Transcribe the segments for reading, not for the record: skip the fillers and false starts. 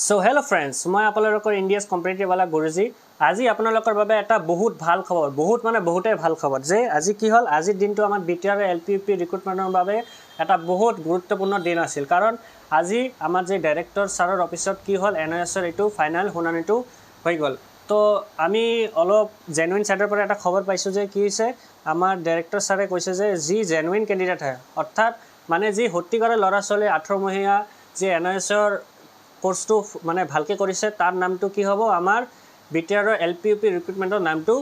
So hello friends, মই আপোনালোকৰ India's competitive वाला গুৰুজি আজি আপোনালোকৰ বাবে এটা বহুত ভাল খবৰ বহুতে ভাল খবৰ যে আজি কি হল আজি দিনটো আমাৰ বিটিআৰ এলপিইউপি ৰিক্ৰুটমেন্টৰ বাবে এটা বহুত গুৰুত্বপূৰ্ণ দিন আছিল কাৰণ আজি আমাৰ যে ডাইৰেক্টৰ ছাৰৰ অফিসত কি হল এনএছৰ এটো ফাইনাল শুনানিটো হৈ গল তো আমি অলপ জেনুইন সাইডৰ পৰা এটা খবৰ পাইছো যে কি হৈছে আমাৰ ডাইৰেক্টৰ ছাৰে কৈছে যে যি জেনুইন ক্যান্ডিডেট হয় অৰ্থাৎ মানে যি হত্তিকাৰে লৰা চলে 18 মহিয়া যে এনএছৰ কোৰ্সটো মানে ভালকে কৰিছে তাৰ নামটো কি হ'ব আমাৰ বিটিআৰ এলপিইউপি ৰিক্ৰুটমেন্টৰ নামটো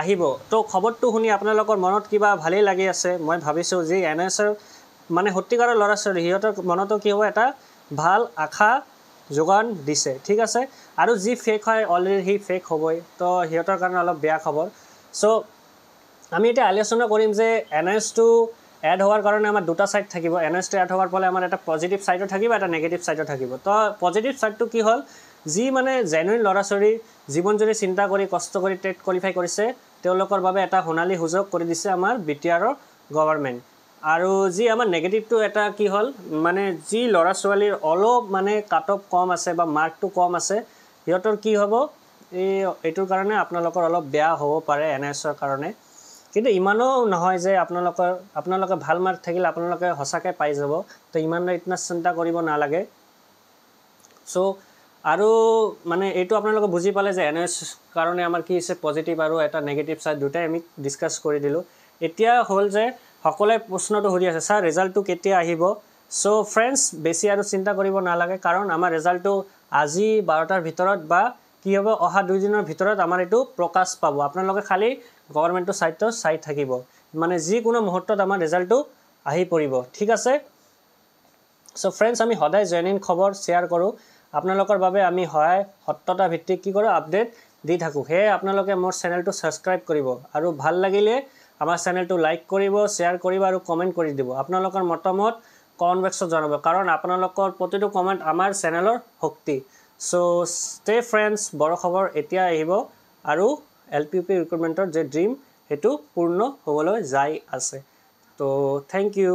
আহিব তো খবৰটো শুনি আপোনালোকৰ মনত কিবা ভালেই লাগি আছে মই ভাবিছো যে এনএছৰ মানে হত্তিকাৰে লৰা চলে হিয়তৰ মনত কি হ'ব এটা ভাল আশা যোগান দিছে ঠিক আছে আৰু যি ফেক হয় অলৰেডি হি ফেক হ'বই তো হিয়তৰ কাৰণে অলপ বেয়া খবৰ সো আমি এটা আলোচনা কৰিম যে এনএছ টো এড হোৱাৰ কাৰণে আমাৰ দুটা সাইড থাকিব এনএছ টো এড হোৱাৰ ফলে আমাৰ এটা পজিটিভ সাইডও থাকিব এটা নেগেটিভ সাইডও থাকিব তো পজিটিভ সাইডটো কি হল যি মানে জেনুইন লৰাছৰি জীৱন জৰি চিন্তা কৰি কষ্ট কৰি টেট কোৱালিফাই কৰিছে তেওঁলোকৰ বাবে এটা হোনালি সুযোগ কৰি দিছে আমাৰ বিটিআৰৰ গভৰ্ণমেন্ট আৰু যি আমাৰ নেগেটিভটো এটা কি হল মানে যি লৰাছৱালিৰ অলপ মানে কাট অফ কম আছে বা মাৰ্কটো কম আছে হিয়তৰ কি হ'ব এইটোৰ কাৰণে আপোনালোকৰ অলপ বেয়া হ'ব পাৰে এনএছৰ কাৰণে কিন্তু ইমানো নহয় যে আপোনালোকে ভাল মাৰ্ক থাকিলে আপোনালোকে হসাকে পাই যাব তো ইমান ইতনা চিন্তা কৰিব না লাগে সো আৰু মানে এইটো আপোনালোকে বুজি পালে যে এনএছ কাৰণে আমাৰ কি আছে পজিটিভ আৰু এটা নেগেটিভ সাইড দুটাই আমি ডিসকাস কৰি দিলো এতিয়া হল যে সকলে প্ৰশ্নটো হৰি আছে স্যাৰ ৰিজাল্টটো কেতিয়া আহিব সো फ्रेंड्स বেছি আৰু চিন্তা কৰিব না লাগে কাৰণ আমাৰ ৰিজাল্টটো আজি 12টাৰ ভিতৰত বা কি হ'ব অহা 2 দিনৰ ভিতৰত আমাৰ এটো প্ৰকাশ পাব আপোনালোকে খালি গভৰ্ণমেন্টৰ সাইটটো চাই থাকিব মানে যি কোনো মুহূৰ্তত আমাৰ ৰিজাল্টটো আহি পৰিব ঠিক আছে সো फ्रेंड्स আমি সদায় জেনুইন খবৰ শেয়াৰ কৰো আপোনালোকৰ বাবে আমি হয় সত্যতা ভিত্তিক কি কৰো আপডেট দি থাকো হে আপোনালোকে মোৰ চেনেলটো সাবস্ক্ৰাইব কৰিব আৰু ভাল লাগিলে আমাৰ চেনেলটো লাইক কৰিব শেয়াৰ কৰিব আৰু কমেন্ট কৰি দিব আপোনালোকৰ মতামত কমেন্ট বক্সত জনাব কাৰণ আপোনালোকৰ প্ৰতিটো কমেন্ট আমাৰ চেনেলৰ শক্তি সো ষ্টে फ्रेंड्स বড় খবৰ এতিয়া আহিব আৰু এলপিইউপি ৰিক্ৰুটমেন্টৰ যে ড্ৰিম হেতু পূৰ্ণ হ'বলৈ যাই আছে তো থ্যাংক ইউ